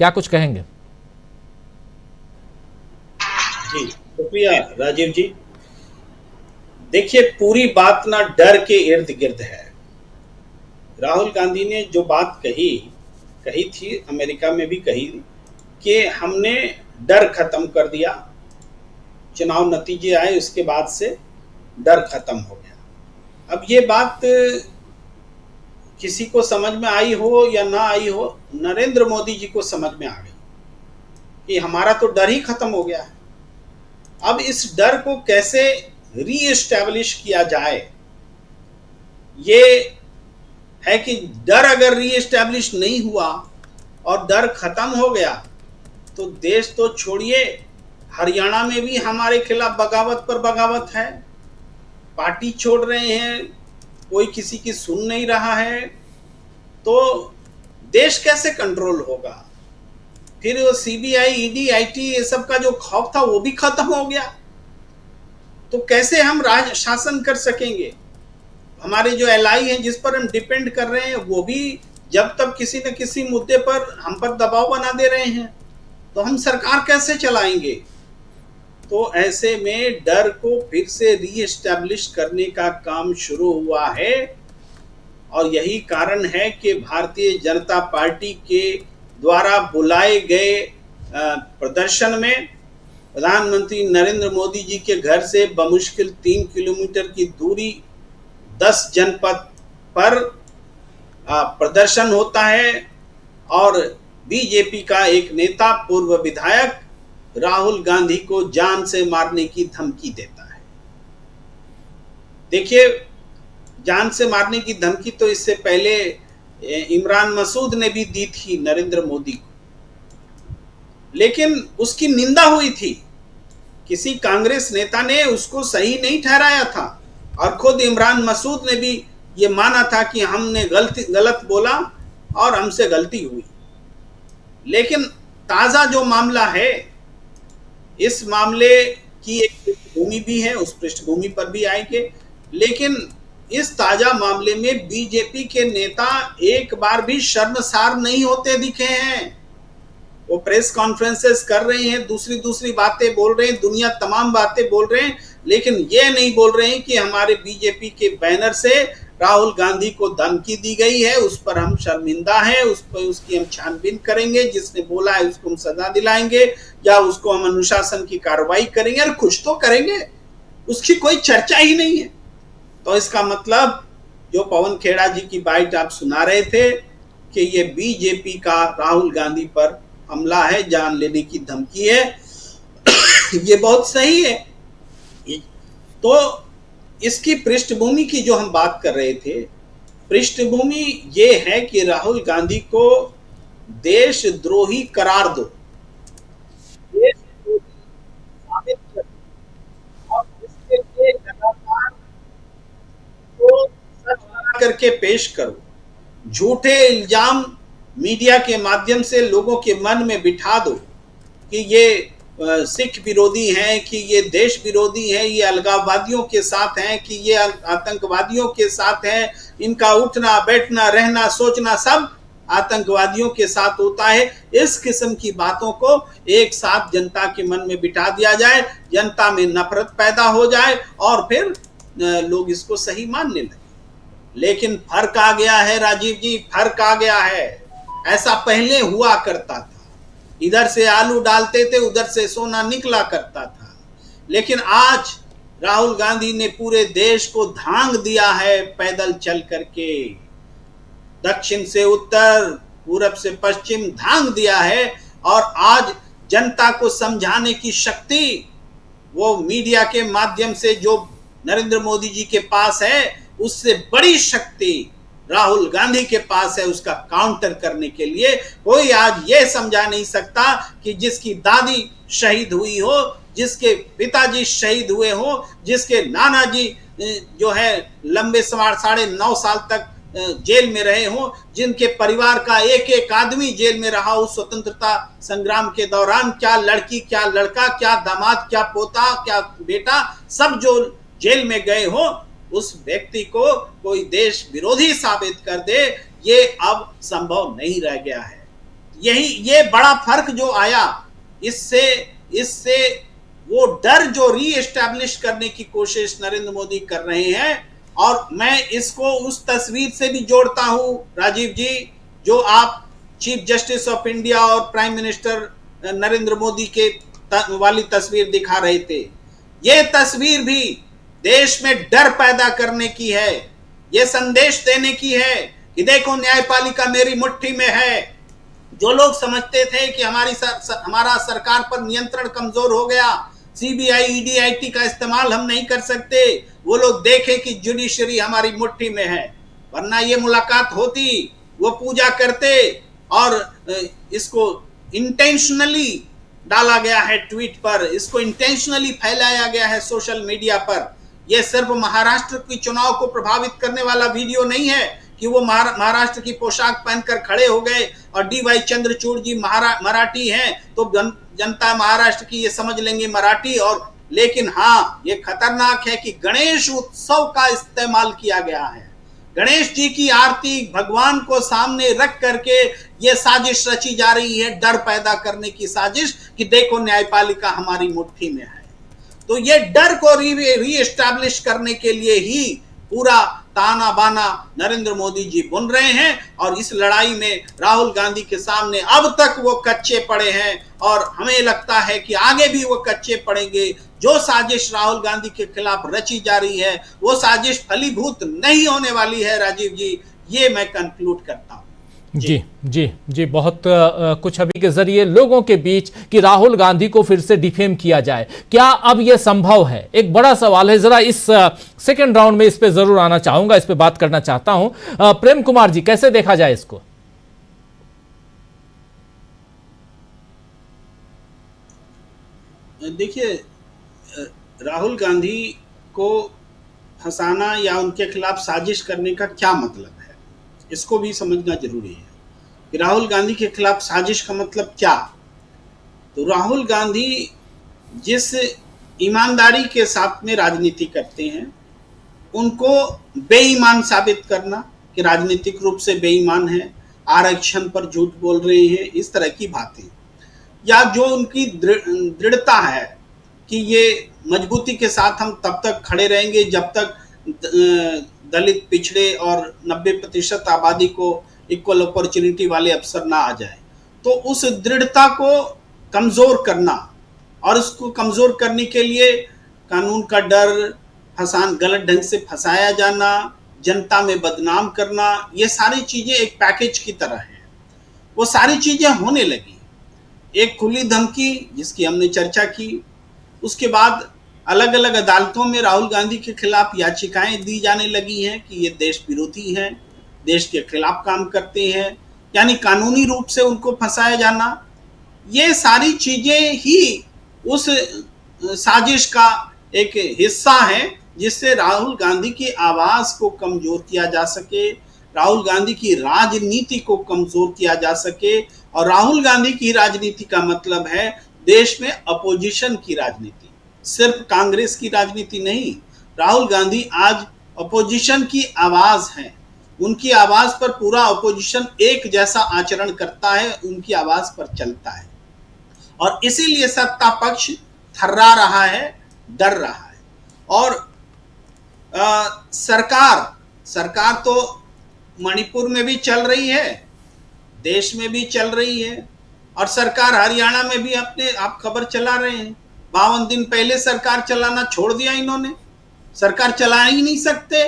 क्या कुछ कहेंगे? जी शुक्रिया राजीव जी। देखिए, पूरी बात ना डर के इर्द गिर्द है। राहुल गांधी ने जो बात कही कही थी, अमेरिका में भी कही कि हमने डर खत्म कर दिया, चुनाव नतीजे आए उसके बाद से डर खत्म हो गया। अब ये बात किसी को समझ में आई हो या ना आई हो, नरेंद्र मोदी जी को समझ में आ गई कि हमारा तो डर ही खत्म हो गया है। अब इस डर को कैसे री एस्टैब्लिश किया जाए, ये है कि डर अगर री एस्टैब्लिश नहीं हुआ और डर खत्म हो गया तो देश तो छोड़िए, हरियाणा में भी हमारे खिलाफ बगावत पर बगावत है। पार्टी छोड़ रहे हैं, कोई किसी की सुन नहीं रहा है, तो देश कैसे कंट्रोल होगा? फिर वो सीबीआई, ईडी, आईटी ये सब का जो खौफ था वो भी खत्म हो गया, तो कैसे हम राज शासन कर सकेंगे? हमारे जो एलआई हैं जिस पर हम डिपेंड कर रहे हैं वो भी जब तक किसी न किसी मुद्दे पर हम पर दबाव बना दे रहे हैं, तो हम सरकार कैसे चलाएंगे? तो ऐसे में डर को फिर से री एस्टैब्लिश करने का काम शुरू हुआ है। और यही कारण है कि भारतीय जनता पार्टी के द्वारा बुलाए गए प्रदर्शन में प्रधानमंत्री नरेंद्र मोदी जी के घर से बमुश्किल 3 किलोमीटर की दूरी 10 जनपद पर प्रदर्शन होता है और बीजेपी का एक नेता, पूर्व विधायक राहुल गांधी को जान से मारने की धमकी देता है। देखिए, जान से मारने की धमकी तो इससे पहले इमरान मसूद ने भी दी थी नरेंद्र मोदी को, लेकिन उसकी निंदा हुई थी। किसी कांग्रेस नेता ने उसको सही नहीं ठहराया था और खुद इमरान मसूद ने भी ये माना था कि हमने गलत बोला और हमसे गलती हुई। लेकिन ताजा जो मामला है, इस मामले की एक पृष्ठभूमि भी है, उस पृष्ठभूमि पर भी आएंगे। लेकिन इस ताजा मामले में बीजेपी के नेता एक बार भी शर्मसार नहीं होते दिखे हैं। वो प्रेस कॉन्फ्रेंसेस कर रहे हैं, दूसरी बातें बोल रहे हैं, दुनिया तमाम बातें बोल रहे हैं, लेकिन ये नहीं बोल रहे हैं कि हमारे बीजेपी के बैनर से राहुल गांधी को धमकी दी गई है, उस पर हम शर्मिंदा हैं, उस पर उसकी हम छानबीन करेंगे, जिसने बोला है उसको हम सजा दिलाएंगे या उसको हम अनुशासन की कार्रवाई करेंगे, और कुछ तो करेंगे। उसकी कोई चर्चा ही नहीं है। तो इसका मतलब जो पवन खेड़ा जी की बाइट आप सुना रहे थे कि ये बीजेपी का राहुल गांधी पर हमला है, जान लेने की धमकी है, ये बहुत सही है। तो इसकी पृष्ठभूमि की जो हम बात कर रहे थे, पृष्ठभूमि ये है कि राहुल गांधी को देशद्रोही करार दो, देशद्रोही साबित कर, और इसके लिए लगातार को सच बना करके पेश करो। झूठे इल्जाम मीडिया के माध्यम से लोगों के मन में बिठा दो कि ये सिख विरोधी हैं, कि ये देश विरोधी हैं, ये अलगाववादियों के साथ हैं, कि ये आतंकवादियों के साथ हैं, इनका उठना बैठना रहना सोचना सब आतंकवादियों के साथ होता है। इस किस्म की बातों को एक साथ जनता के मन में बिठा दिया जाए, जनता में नफरत पैदा हो जाए और फिर लोग इसको सही मानने लगे। लेकिन फर्क आ गया है राजीव जी, फर्क आ गया है। ऐसा पहले हुआ करता था, इधर से आलू डालते थे उधर से सोना निकला करता था, लेकिन आज राहुल गांधी ने पूरे देश को धांग दिया है पैदल चल करके, दक्षिण से उत्तर, पूरब से पश्चिम धांग दिया है। और आज जनता को समझाने की शक्ति वो मीडिया के माध्यम से जो नरेंद्र मोदी जी के पास है, उससे बड़ी शक्ति राहुल गांधी के पास है उसका काउंटर करने के लिए। कोई आज ये समझा नहीं सकता कि जिसकी दादी शहीद हुई हो, जिसके पिताजी शहीद हुए हो, जिसके नाना जी जो है लंबे 9.5 साल तक जेल में रहे हो, जिनके परिवार का एक एक आदमी जेल में रहा हो स्वतंत्रता संग्राम के दौरान, क्या लड़की क्या लड़का, क्या दामाद क्या पोता क्या बेटा, सब जो जेल में गए हो, उस व्यक्ति को कोई देश विरोधी साबित कर दे, ये अब संभव नहीं रह गया है। ये बड़ा फर्क जो आया, इससे इससे वो डर जो री एस्टैब्लिश करने की कोशिश नरेंद्र मोदी कर रहे हैं, और मैं इसको उस तस्वीर से भी जोड़ता हूं राजीव जी, जो आप चीफ जस्टिस ऑफ इंडिया और प्राइम मिनिस्टर नरेंद्र मोदी के वाली तस्वीर दिखा रहे थे। ये तस्वीर भी देश में डर पैदा करने की है, ये संदेश देने की है कि देखो न्यायपालिका मेरी मुट्ठी में है। जो लोग समझते थे कि हमारा सरकार पर नियंत्रण कमजोर हो गया, सीबीआई ईडी का इस्तेमाल हम नहीं कर सकते, वो लोग देखें कि जुडिशरी हमारी मुट्ठी में है। वरना ये मुलाकात होती, वो पूजा करते, और इसको इंटेंशनली डाला गया है ट्वीट पर, इसको इंटेंशनली फैलाया गया है सोशल मीडिया पर। यह सिर्फ महाराष्ट्र की चुनाव को प्रभावित करने वाला वीडियो नहीं है कि वो महाराष्ट्र की पोशाक पहनकर खड़े हो गए और डी.वाई. चंद्रचूड़ जी मराठी हैं तो जनता महाराष्ट्र की ये समझ लेंगे मराठी। और लेकिन हाँ, ये खतरनाक है कि गणेश उत्सव का इस्तेमाल किया गया है, गणेश जी की आरती भगवान को सामने रख करके ये साजिश रची जा रही है, डर पैदा करने की साजिश कि देखो न्यायपालिका हमारी मुट्ठी में है। तो ये डर को री एस्टैब्लिश करने के लिए ही पूरा ताना बाना नरेंद्र मोदी जी बुन रहे हैं, और इस लड़ाई में राहुल गांधी के सामने अब तक वो कच्चे पड़े हैं, और हमें लगता है कि आगे भी वो कच्चे पड़ेंगे। जो साजिश राहुल गांधी के खिलाफ रची जा रही है वो साजिश फलीभूत नहीं होने वाली है राजीव जी, ये मैं कंक्लूड करता हूं। जी जी जी, बहुत कुछ अभी के जरिए लोगों के बीच कि राहुल गांधी को फिर से डिफेम किया जाए, क्या अब यह संभव है? एक बड़ा सवाल है। जरा इस सेकंड राउंड में इस पे जरूर आना चाहूंगा, इस पे बात करना चाहता हूं। प्रेम कुमार जी, कैसे देखा जाए इसको? देखिए, राहुल गांधी को फंसाना या उनके खिलाफ साजिश करने का क्या मतलब है, इसको भी समझना जरूरी है कि राहुल गांधी के खिलाफ साजिश का मतलब क्या। तो राहुल गांधी जिस ईमानदारी के साथ में राजनीति करते हैं, उनको बेईमान साबित करना कि राजनीतिक रूप से बेईमान है, आरक्षण पर झूठ बोल रहे हैं, इस तरह की बातें, या जो उनकी दृढ़ता है कि ये मजबूती के साथ हम तब तक खड़े रहेंगे जब तक दलित, पिछड़े और 90% आबादी को इक्वल अपॉर्चुनिटी वाले अवसर ना आ जाए। तो उस दृढ़ता को कमजोर करना, और उसको कमजोर करने के लिए कानून का डर, गलत ढंग से फंसाया जाना, जनता में बदनाम करना, ये सारी चीजें एक पैकेज की तरह है। वो सारी चीजें होने लगी। एक खुली धमकी जिसकी हमने चर्चा की, उसके बाद अलग अलग अदालतों में राहुल गांधी के खिलाफ याचिकाएं दी जाने लगी हैं कि ये देश विरोधी हैं, देश के खिलाफ काम करते हैं, यानी कानूनी रूप से उनको फंसाया जाना। ये सारी चीजें ही उस साजिश का एक हिस्सा है जिससे राहुल गांधी की आवाज को कमजोर किया जा सके, राहुल गांधी की राजनीति को कमजोर किया जा सके। और राहुल गांधी की राजनीति का मतलब है देश में अपोजिशन की राजनीति, सिर्फ कांग्रेस की राजनीति नहीं। राहुल गांधी आज अपोजिशन की आवाज है, उनकी आवाज पर पूरा अपोजिशन एक जैसा आचरण करता है, उनकी आवाज पर चलता है, और इसीलिए सत्ता पक्ष थर्रा रहा है, डर रहा है। और सरकार तो मणिपुर में भी चल रही है, देश में भी चल रही है, और सरकार हरियाणा में भी आप खबर चला रहे हैं। 52 दिन पहले सरकार चलाना छोड़ दिया इन्होंने, सरकार चला ही नहीं सकते।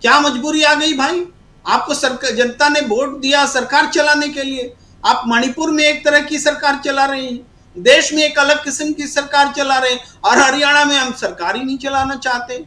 क्या मजबूरी आ गई भाई? आपको जनता ने वोट दिया सरकार चलाने के लिए, आप मणिपुर में एक तरह की सरकार चला रहे हैं, देश में एक अलग किस्म की सरकार चला रहे हैं, और हरियाणा में हम सरकार ही नहीं चलाना चाहते।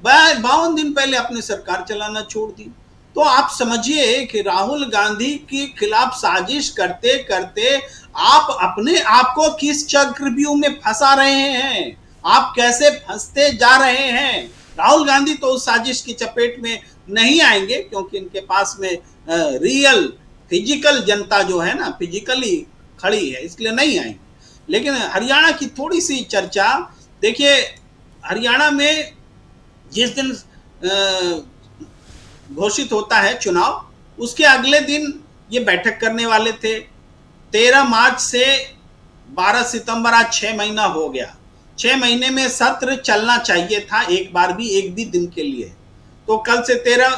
52 दिन पहले अपने सरकार चलाना छोड़ दी। तो आप समझिए कि राहुल गांधी के खिलाफ साजिश करते करते आप अपने आप को किस चक्रव्यूह में फंसा रहे हैं, आप कैसे फंसते जा रहे हैं। राहुल गांधी तो उस साजिश की चपेट में नहीं आएंगे, क्योंकि इनके पास में रियल फिजिकल जनता जो है ना, फिजिकली खड़ी है, इसलिए नहीं आएंगे। लेकिन हरियाणा की थोड़ी सी चर्चा देखिए, हरियाणा में जिस दिन घोषित होता है चुनाव, उसके अगले दिन ये बैठक करने वाले थे, 13 मार्च से 12 सितंबर, आज 6 महीना हो गया। 6 महीने में सत्र चलना चाहिए था एक बार भी, एक भी दिन के लिए। तो कल से 13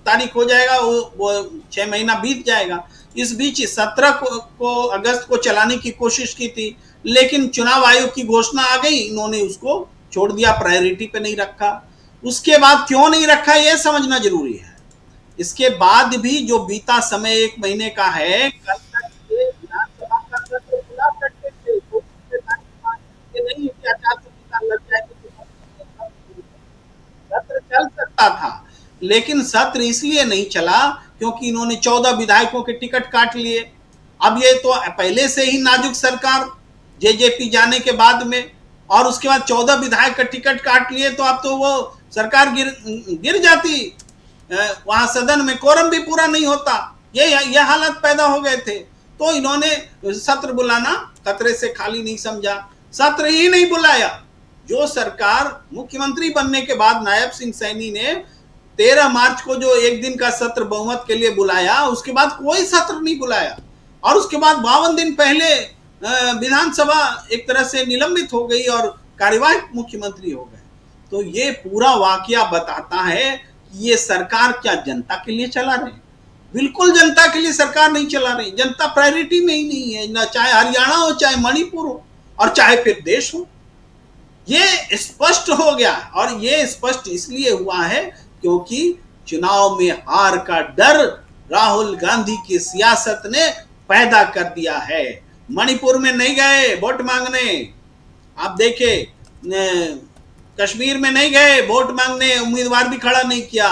तारीख हो जाएगा, वो 6 महीना बीत जाएगा। इस बीच 17 को अगस्त को चलाने की कोशिश की थी, लेकिन चुनाव आयोग की घोषणा आ गई, इन्होंने उसको छोड़ दिया, प्रायोरिटी पे नहीं रखा। उसके बाद क्यों नहीं रखा यह समझना जरूरी है। इसके बाद भी जो बीता समय 1 महीने का है, कल तक ये विधानसभा का सत्र बुला सकते थे, तो ये नहीं कि आचार संहिता लग जाएगी तो सत्र चल सकता था। लेकिन सत्र इसलिए नहीं चला क्योंकि इन्होंने 14 विधायकों के टिकट काट लिए। अब ये तो पहले से ही नाजुक सरकार, जेजेपी जाने के बाद में, और उसके बाद 14 विधायक का टिकट काट लिए, तो अब तो वो सरकार गिर जाती। वहां सदन में कोरम भी पूरा नहीं होता। ये हालत पैदा हो गए थे। तो इन्होंने सत्र बुलाना खतरे से खाली नहीं समझा, सत्र ही नहीं बुलाया। जो सरकार मुख्यमंत्री बनने के बाद नायब सिंह सैनी ने 13 मार्च को जो एक दिन का सत्र बहुमत के लिए बुलाया, उसके बाद कोई सत्र नहीं बुलाया। और उसके बाद 52 दिन पहले विधानसभा एक तरह से निलंबित हो गई और कार्यवाहक मुख्यमंत्री हो गए। तो ये पूरा वाकया बताता है कि ये सरकार क्या जनता के लिए चला रही? बिल्कुल जनता के लिए सरकार नहीं चला रही। जनता प्रायोरिटी में ही नहीं है, ना चाहे हरियाणा हो, चाहे मणिपुर हो, और चाहे फिर देश हो। ये स्पष्ट हो गया, और ये स्पष्ट इसलिए हुआ है क्योंकि चुनाव में हार का डर राहुल गांधी की सियासत ने पैदा कर दिया है। मणिपुर में नहीं गए वोट मांगने, आप देखे, कश्मीर में नहीं गए वोट मांगने, उम्मीदवार भी खड़ा नहीं किया,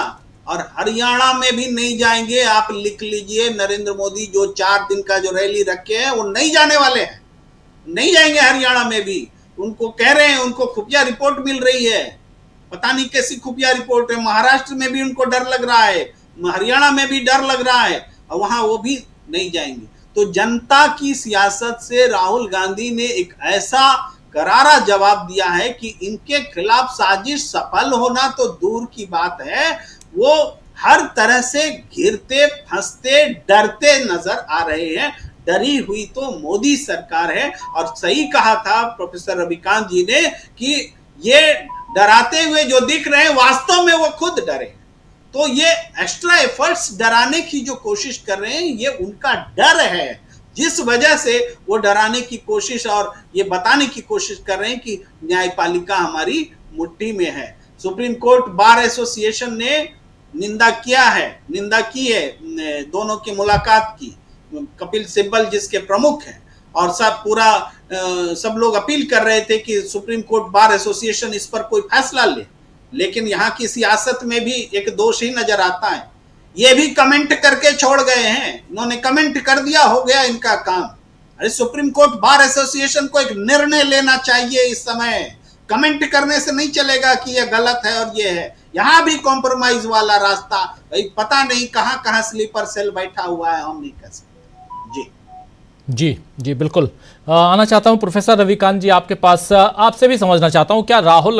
और हरियाणा में भी नहीं जाएंगे। आप लिख लीजिए, नरेंद्र मोदी जो 4 दिन का जो रैली रखे हैं वो नहीं जाने वाले हैं, नहीं जाएंगे हरियाणा में भी। उनको कह रहे हैं, उनको खुफिया रिपोर्ट मिल रही है, पता नहीं कैसी खुफिया रिपोर्ट है। महाराष्ट्र में भी उनको डर लग रहा है, हरियाणा में भी डर लग रहा है, और वहां वो भी नहीं जाएंगे। तो जनता की सियासत से राहुल गांधी ने एक ऐसा करारा जवाब दिया है कि इनके खिलाफ साजिश सफल होना तो दूर की बात है, वो हर तरह से घिरते, फंसते, डरते नजर आ रहे हैं। डरी हुई तो मोदी सरकार है। और सही कहा था प्रोफेसर रविकांत जी ने कि ये डराते हुए जो दिख रहे हैं, वास्तव में वो खुद डरे। तो ये एक्स्ट्रा एफर्ट्स डराने की जो कोशिश कर रहे हैं, ये उनका डर है, जिस वजह से वो डराने की कोशिश और ये बताने की कोशिश कर रहे हैं कि न्यायपालिका हमारी मुट्ठी में है। सुप्रीम कोर्ट बार एसोसिएशन ने निंदा की है दोनों की मुलाकात की। कपिल सिब्बल जिसके प्रमुख हैं, और सब लोग अपील कर रहे थे कि सुप्रीम कोर्ट बार एसोसिएशन इस पर कोई फैसला ले। लेकिन यहाँ की सियासत में भी एक दोष ही नजर आता है। ये भी कमेंट करके छोड़ गए हैं, इन्होंने कमेंट कर दिया, हो गया इनका काम। अरे सुप्रीम कोर्ट बार एसोसिएशन को एक निर्णय लेना चाहिए इस समय। कमेंट करने से नहीं चलेगा कि ये गलत है और ये है। यहाँ भी कॉम्प्रोमाइज वाला रास्ता, पता नहीं कहाँ कहाँ स्लीपर सेल बैठा हुआ है, हम नहीं कह सकते। जी बिल्कुल। आना चाहता हूं प्रोफेसर रविकांत जी आपके पास, आपसे भी समझना चाहता हूं, क्या राहुल